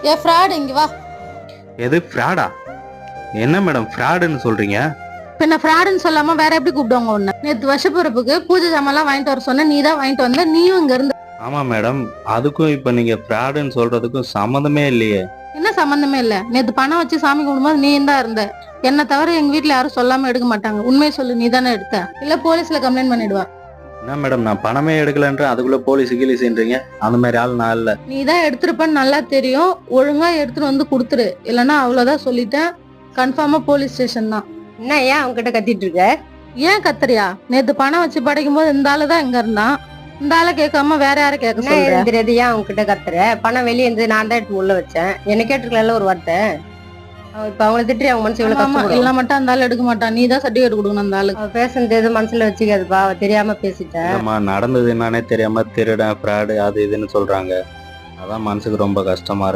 ஏ fraud, இங்க வா. எது ஃப்ராடா? என்ன மேடம் ஃப்ராடுன்னு சொல்றீங்க? பின்ன ஃப்ராடுன்னு சொல்லாம வேற எப்படி கூப்பிடுவாங்க உன்னை? நேத்து வருஷப்பிறப்புக்கு பூஜை ஜாமான்லாம் வாங்கிட்டு வர சொன்ன, நீ தான் வாங்கிட்டு வந்த. நீயும் இங்க இருந்த. ஆமா மேடம், அதுக்கும் இப்ப நீங்க ஃப்ராடுன்னு சொல்றதுக்கும் சம்மந்தமே இல்லையே. என்ன சம்பந்தமே இல்ல. நேத்து பணம் வச்சு சாமி கும்பிடும்போது நீ தான் இருந்த. என்ன தவிர எங்க வீட்டுல யாரும் சொல்லாம எடுக்க மாட்டாங்க. உண்மையை சொல்லு, நீ தானே எடுத்த? இல்ல போலீஸ்ல கம்ப்ளைண்ட் பண்ணிடுவா. என்ன மேடம், நான் பணமே எடுக்கலன்ற அதுக்குள்ள போலீஸ் கீழீஸ்ன்றீங்க? அந்த மாதிரி ஆள் நான் இல்ல. நீ தான் எடுத்திருப்பன்னு நல்லா தெரியும். ஒழுங்கா எடுத்துட்டு வந்து கொடுத்துரு, இல்லன்னா அவ்வளவுதான் சொல்லிட்டேன். கன்ஃபார்மா போலீஸ் ஸ்டேஷன் தான். என்ன ஏன் அவங்க கிட்ட கத்திட்டு இருக்க? ஏன் கத்துறியா? நேத்து பணம் வச்சு படைக்கும் போது இந்த ஆளுதான் இங்க இருந்தான். இந்த ஆளை கேட்காம வேற யாரை கேட்க என்ன சொல்ற? ஏதுன்னு தெரியாது, ஏன் அவங்க கிட்ட கத்துற? பணம் வெளியே இருந்து நான் தான் எடுத்து உள்ள வச்சேன். என்ன கேட்டுருக்கல ஒரு வார்த்தை. இப்ப அவங்கள திட்டி அவங்க மனசு இவ்வளவு ஆமா, கஷ்டப்படும். இல்ல மட்டும் அந்த ஆள் எடுக்க மாட்டான். நீ தான் சர்டிபிகேட் கொடுக்கணும் அந்த ஆளுக்கு. அவ பேசுனது எதுவும் மனசுல வச்சுக்காதுப்பா, அவ தெரியாம பேசிட்டேன். இல்லம்மா, நடந்தது என்னன்னே தெரியாம திருடன் ஃப்ராடு அது இதுன்னு சொல்றாங்க. அதான் மனசுக்கு ரொம்ப கஷ்டமா இருக்கு.